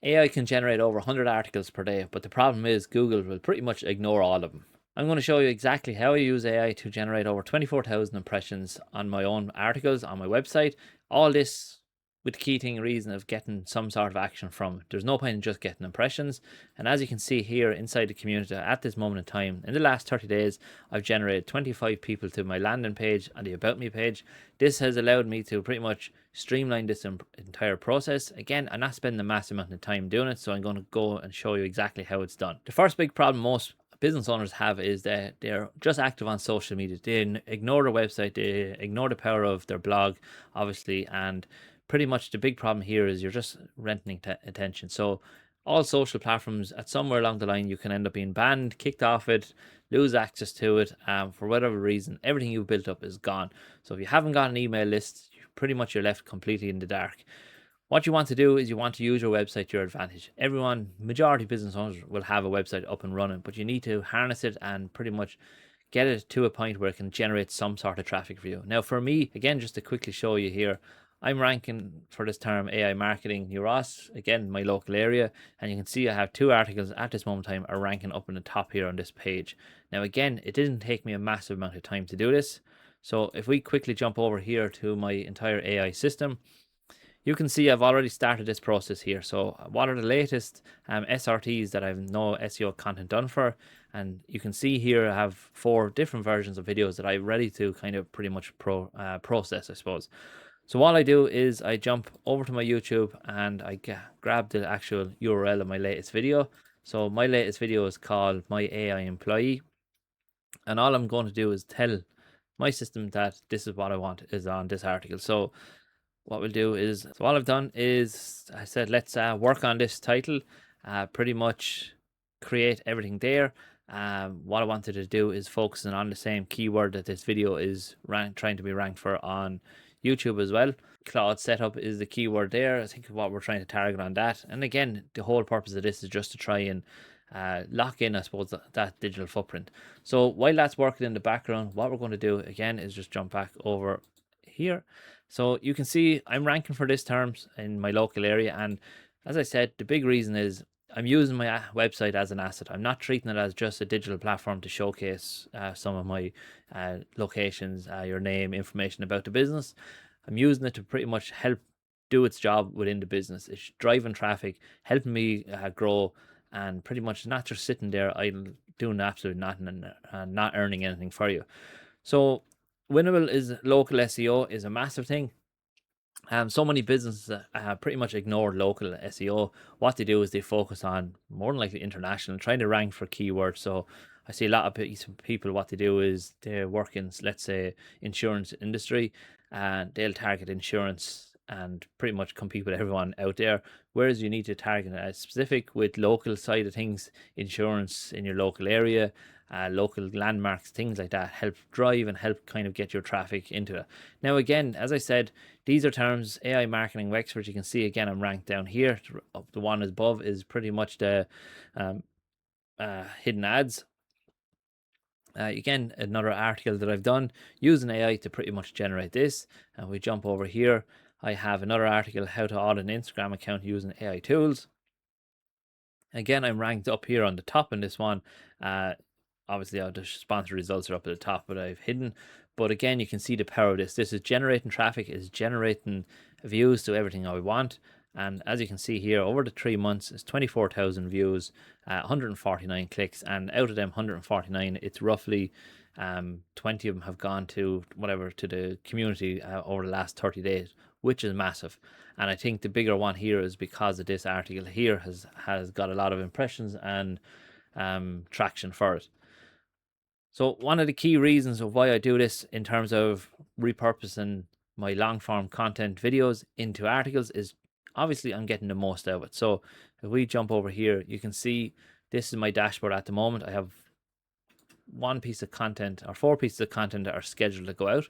AI can generate over 100 articles per day, but the problem is Google will pretty much ignore all of them. I'm going to show you exactly how I use AI to generate over 24,000 impressions on my own articles on my website. All this with the key thing reason of getting some sort of action from it. There's no point in just getting impressions. And as you can see here inside the community at this moment in time, in the last 30 days, I've generated 25 people to my landing page and the About Me page. This has allowed me to pretty much streamline this entire process. Again, I'm not spending a massive amount of time doing it, so I'm going to go and show you exactly how it's done. The first big problem most business owners have is that they're just active on social media. They ignore their website, they ignore the power of their blog, obviously, and pretty much the big problem here is you're just renting attention. So all social platforms, at somewhere along the line, you can end up being banned, kicked off it, lose access to it, for whatever reason. Everything you've built up is gone. So if you haven't got an email list, pretty much you're left completely in the dark. What you want to do is you want to use your website to your advantage. Majority business owners will have a website up and running, but you need to harness it and pretty much get it to a point where it can generate some sort of traffic for you. Now, for me, again, just to quickly show you here, I'm ranking for this term AI marketing New Ross, again, my local area, and you can see I have 2 articles at this moment in time are ranking up in the top here on this page. Now, again, it didn't take me a massive amount of time to do this. So if we quickly jump over here to my entire AI system, you can see I've already started this process here. So what are the latest SRTs that I've no SEO content done for? And you can see here I have 4 different versions of videos that I'm ready to kind of pretty much process, I suppose. So all I do is I jump over to my YouTube and I grab the actual URL of my latest video. So my latest video is called My AI Employee. And all I'm going to do is tell my system that this is what I want is on this article. So what we'll do is, so all I've done is I said, let's work on this title, pretty much create everything there. What I wanted to do is focusing on the same keyword that this video is trying to be ranked for on YouTube as well. Claude setup is the keyword there. I think what we're trying to target on that. And again, the whole purpose of this is just to try and lock in, I suppose, that digital footprint. So while that's working in the background, what we're going to do again is just jump back over here. So you can see I'm ranking for this terms in my local area. And as I said, the big reason is I'm using my website as an asset. I'm not treating it as just a digital platform to showcase some of my locations, your name, information about the business. I'm using it to pretty much help do its job within the business. It's driving traffic, helping me grow, and pretty much not just sitting there idle, doing absolutely nothing and not earning anything for you. So winnable is local SEO is a massive thing. So many businesses pretty much ignore local SEO. What they do is they focus on more than likely international, trying to rank for keywords. So I see a lot of people, what they do is they work in, let's say, insurance industry, and they'll target insurance and pretty much compete with everyone out there. Whereas you need to target a specific with local side of things, insurance in your local area, local landmarks, things like that, help drive and help kind of get your traffic into it. Now, again, as I said, these are terms, AI marketing experts. You can see again, I'm ranked down here. The one above is pretty much the hidden ads. Again, another article that I've done using AI to pretty much generate this. And we jump over here. I have another article, how to audit an Instagram account using AI tools. Again, I'm ranked up here on the top in this one. Obviously, the sponsor results are up at the top, but I've hidden. But again, you can see the power of this. This is generating traffic, is generating views to everything I want. And as you can see here, over the 3 months, it's 24,000 views, 149 clicks. And out of them 149, it's roughly 20 of them have gone to the community over the last 30 days, which is massive. And I think the bigger one here is because of this article here has got a lot of impressions and traction for it. So one of the key reasons of why I do this in terms of repurposing my long form content videos into articles is obviously I'm getting the most out of it. So if we jump over here, you can see this is my dashboard at the moment. I have 1 piece of content or 4 pieces of content that are scheduled to go out.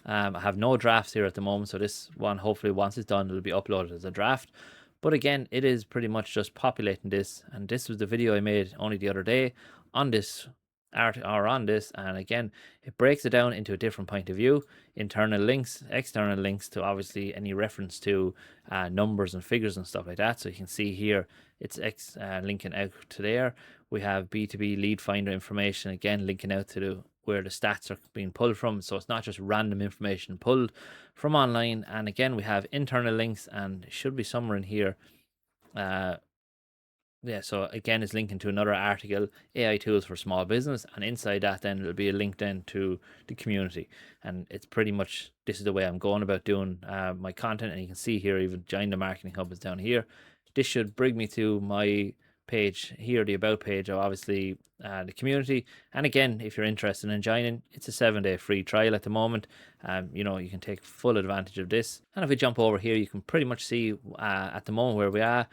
I have no drafts here at the moment, so this one, hopefully once it's done, it'll be uploaded as a draft. But again, it is pretty much just populating this, and this was the video I made only the other day on this are on this, and again it breaks it down into a different point of view: internal links, external links to obviously any reference to numbers and figures and stuff like that. So you can see here it's linking out to there. We have B2B lead finder information, again linking out to where the stats are being pulled from, so it's not just random information pulled from online. And again we have internal links, and it should be somewhere in here. Yeah, so again, it's linking to another article, AI tools for small business, and inside that, then it'll be a link then to the community. And it's pretty much, this is the way I'm going about doing my content. And you can see here, even Join the Marketing Hub is down here. This should bring me to my page here, the About page of obviously the community. And again, if you're interested in joining, it's a 7-day free trial at the moment. You know, you can take full advantage of this. And if we jump over here, you can pretty much see at the moment where we are.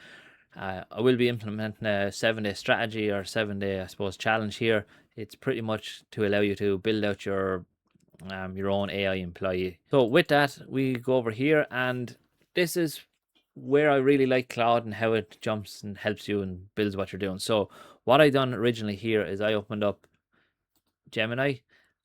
I will be implementing a 7-day strategy, or 7-day, I suppose, challenge here. It's pretty much to allow you to build out your own AI employee. So with that, we go over here, and this is where I really like Claude and how it jumps and helps you and builds what you're doing. So what I done originally here is I opened up Gemini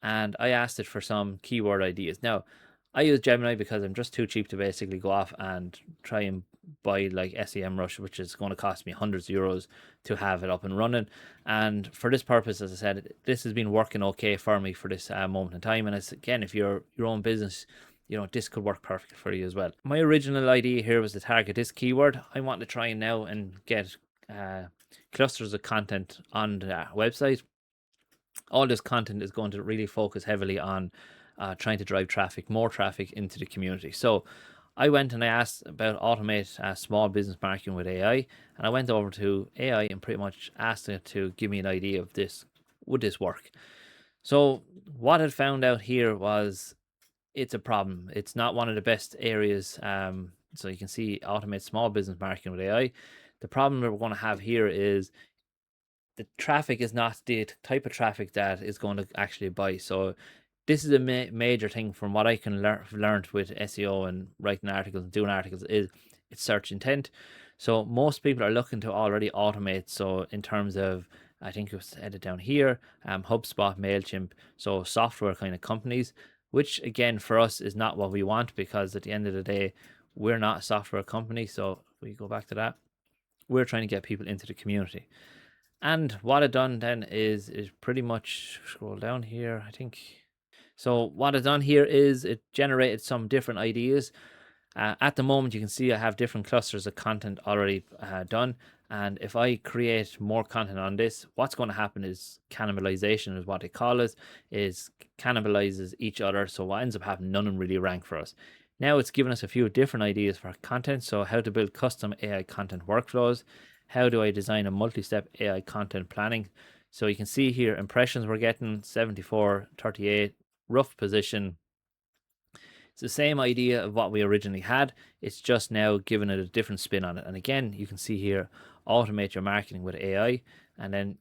and I asked it for some keyword ideas. Now, I use Gemini because I'm just too cheap to basically go off and try and buy like SEMrush, which is going to cost me hundreds of euros to have it up and running. And for this purpose, as I said, this has been working okay for me for this moment in time. And it's, again, if you're your own business, you know, this could work perfect for you as well. My original idea here was to target this keyword. I want to try now and get clusters of content on the website. All this content is going to really focus heavily on trying to drive traffic, more traffic into the community. So I went and I asked about automate small business marketing with AI, and I went over to AI and pretty much asked it to give me an idea of this. Would this work? So what I found out here was it's a problem. It's not one of the best areas. So you can see automate small business marketing with AI. The problem that we're going to have here is the traffic is not the type of traffic that is going to actually buy. So this is a major thing from what I can learned with SEO and writing articles and doing articles, is it's search intent. So most people are looking to already automate. So in terms of, I think it was added down here, HubSpot, MailChimp, so software kind of companies, which again for us is not what we want, because at the end of the day, we're not a software company. So if we go back to that, we're trying to get people into the community. And what I've done then is pretty much scroll down here, I think. So what I've done here is it generated some different ideas. At the moment, you can see I have different clusters of content already done. And if I create more content on this, what's going to happen is cannibalization is what they call it, is cannibalizes each other. So what ends up happening, none of them really rank for us. Now it's given us a few different ideas for content. So how to build custom AI content workflows. How do I design a multi-step AI content planning? So you can see here, impressions we're getting 74, 38, rough position. It's the same idea of what we originally had. It's just now giving it a different spin on it. And again, you can see here, automate your marketing with AI. And then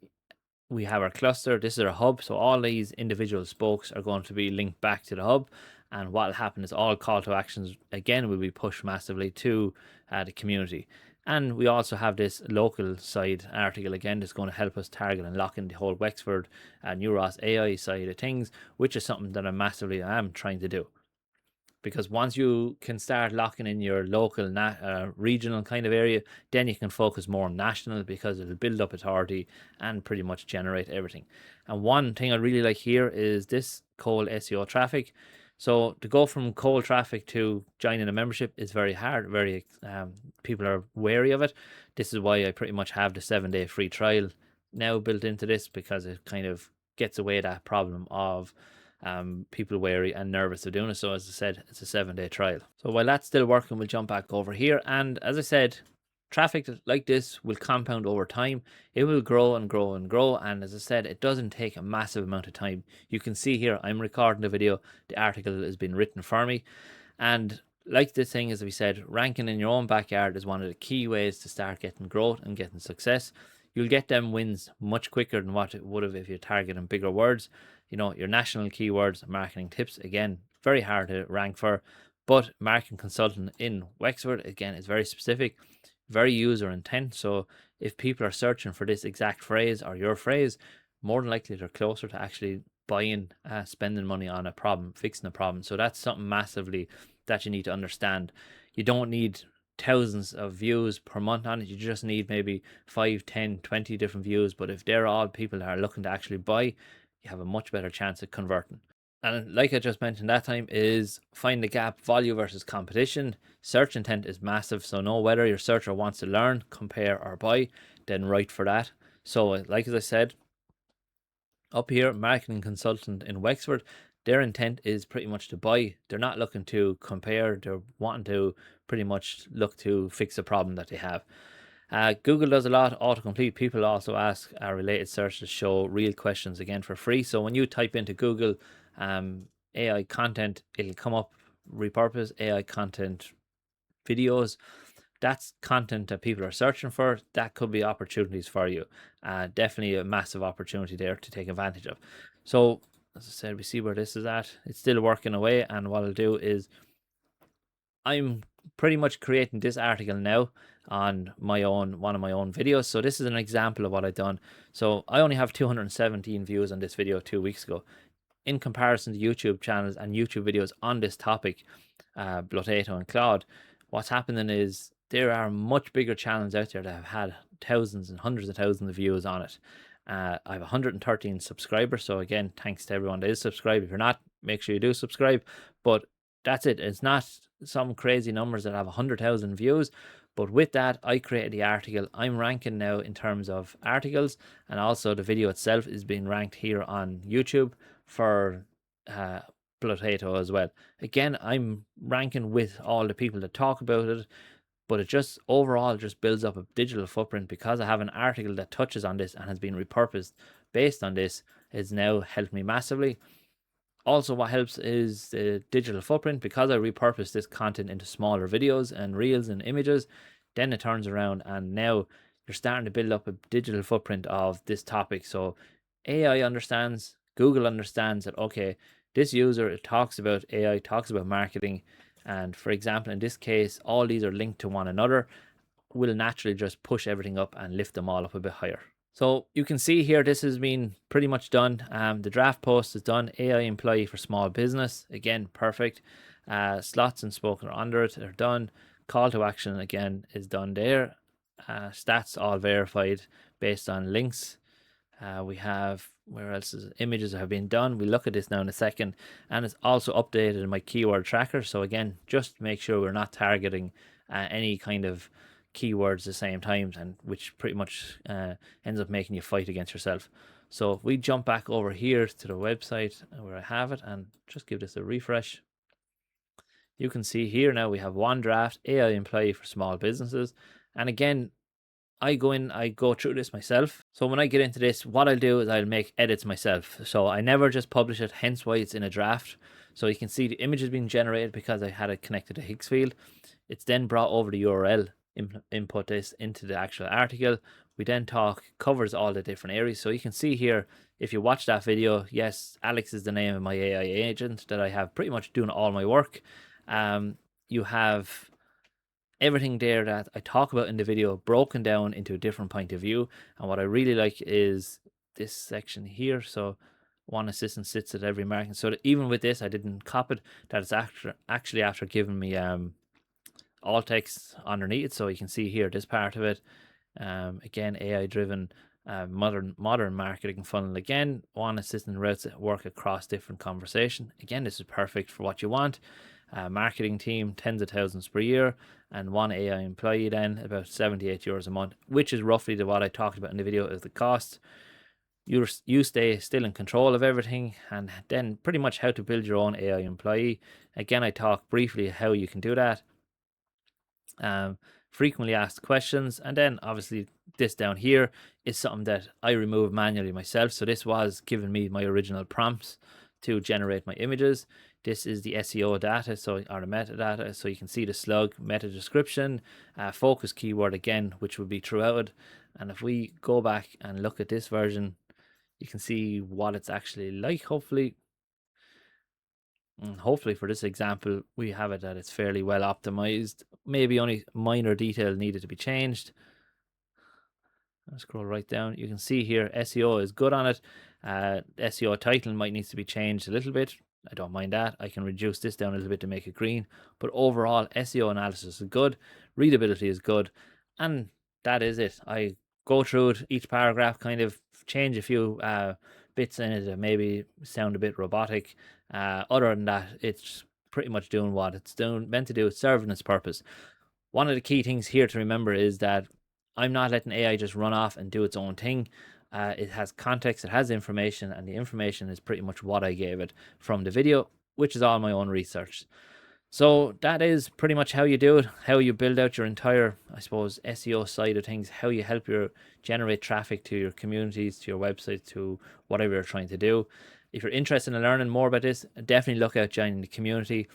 we have our cluster. This is our hub. So all these individual spokes are going to be linked back to the hub. And what will happen is all call to actions, again, will be pushed massively to the community. And we also have this local side article, again, that's going to help us target and lock in the whole Wexford New Ross AI side of things, which is something that I am trying to do. Because once you can start locking in your local, regional kind of area, then you can focus more on national, because it'll build up authority and pretty much generate everything. And one thing I really like here is this cold SEO traffic. So to go from cold traffic to joining a membership is very hard. People are wary of it. This is why I pretty much have the 7-day free trial now built into this, because it kind of gets away that problem of people wary and nervous of doing it. So as I said, it's a 7-day trial. So while that's still working, we'll jump back over here. And as I said, traffic like this will compound over time. It will grow and grow and grow. And as I said, it doesn't take a massive amount of time. You can see here, I'm recording the video. The article has been written for me. And like this thing, as we said, ranking in your own backyard is one of the key ways to start getting growth and getting success. You'll get them wins much quicker than what it would have if you're targeting bigger words. You know, your national keywords, marketing tips, again, very hard to rank for. But marketing consultant in Wexford, again, is very specific, very user intent. So if people are searching for this exact phrase or your phrase, more than likely they're closer to actually buying, spending money on a problem, fixing a problem. So that's something massively that you need to understand. You don't need thousands of views per month on it. You just need maybe 5, 10, 20 different views. But if they're all people that are looking to actually buy, you have a much better chance of converting. And like I just mentioned that time, is find the gap, value versus competition. Search intent is massive. So know whether your searcher wants to learn, compare, or buy, then write for that. So like as I said, up here, marketing consultant in Wexford, their intent is pretty much to buy. They're not looking to compare. They're wanting to pretty much look to fix a problem that they have. Google does a lot, autocomplete. People also ask related searches show real questions again for free. So when you type into Google AI content, it'll come up repurpose AI content videos. That's content that people are searching for. That could be opportunities for you. Definitely a massive opportunity there to take advantage of. So as I said, we see where this is at. It's still working away, and what I'll do is I'm pretty much creating this article now on my own, one of my own videos. So this is an example of what I've done. So I only have 217 views on this video 2 weeks ago. In comparison to YouTube channels and YouTube videos on this topic, Blotato and Claude, what's happening is there are much bigger channels out there that have had thousands and hundreds of thousands of views on it. I have 113 subscribers. So again, thanks to everyone that is subscribed. If you're not, make sure you do subscribe. But that's it. It's not some crazy numbers that have 100,000 views. But with that, I created the article. I'm ranking now in terms of articles, and also the video itself is being ranked here on YouTube for Potato as well. Again, I'm ranking with all the people that talk about it, but it just overall just builds up a digital footprint because I have an article that touches on this and has been repurposed based on this. It's now helped me massively. Also, what helps is the digital footprint. Because I repurpose this content into smaller videos and reels and images, then it turns around and now you're starting to build up a digital footprint of this topic. So AI understands, Google understands that, okay, this user, it talks about AI, talks about marketing. And for example, in this case, all these are linked to one another, will naturally just push everything up and lift them all up a bit higher. So you can see here, this has been pretty much done. The draft post is done. AI employee for small business. Again, perfect. Slots and spoken are under it. They're done. Call to action again is done there. Stats all verified based on links. We have, where else is it? Images have been done. We look at this now in a second, and it's also updated in my keyword tracker. So again, just make sure we're not targeting any kind of keywords at the same time, and which pretty much ends up making you fight against yourself. So if we jump back over here to the website where I have it and just give this a refresh, you can see here now we have one draft, AI employee for small businesses. And again, I go through this myself. So when I get into this, what I'll do is I'll make edits myself. So I never just publish it, hence why it's in a draft. So you can see the image is being generated because I had it connected to Higgs field. It's then brought over the URL, input this into the actual article. We then covers all the different areas. So you can see here, if you watch that video, yes, Alex is the name of my AI agent that I have pretty much doing all my work. You have everything there that I talk about in the video broken down into a different point of view. And what I really like is this section here. So one assistant sits at every marking. So that even with this, I didn't copy it. That is actually after giving me alt text underneath it. So you can see here this part of it. Again, AI driven modern marketing funnel. Again, one assistant routes work across different conversation. Again, this is perfect for what you want. Marketing team, tens of thousands per year, and one AI employee then about €78 a month, which is roughly what I talked about in the video as the cost. You stay still in control of everything, and then pretty much how to build your own AI employee. Again, I talk briefly how you can do that. Frequently asked questions, and then obviously this down here is something that I remove manually myself. So this was giving me my original prompts to generate my images. This is the SEO data, or the metadata. So you can see the slug, meta description, focus keyword again, which would be throughout. And if we go back and look at this version, you can see what it's actually like, hopefully. And hopefully for this example, we have it that it's fairly well optimized. Maybe only minor detail needed to be changed. I'll scroll right down. You can see here SEO is good on it. SEO title might need to be changed a little bit. I don't mind that. I can reduce this down a little bit to make it green. But overall, SEO analysis is good. Readability is good. And that is it. I go through it, each paragraph, kind of change a few bits in it that maybe sound a bit robotic. Other than that, it's pretty much doing what it's meant to do. It's serving its purpose. One of the key things here to remember is that I'm not letting AI just run off and do its own thing. It has context, it has information, and the information is pretty much what I gave it from the video, which is all my own research. So that is pretty much how you do it, how you build out your entire, I suppose, SEO side of things, how you help your generate traffic to your communities, to your website, to whatever you're trying to do. If you're interested in learning more about this, definitely look out joining the community.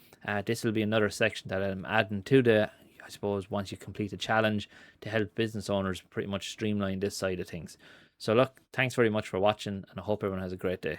This will be another section that I'm adding to the, I suppose, once you complete the challenge, to help business owners pretty much streamline this side of things. So look, thanks very much for watching, and I hope everyone has a great day.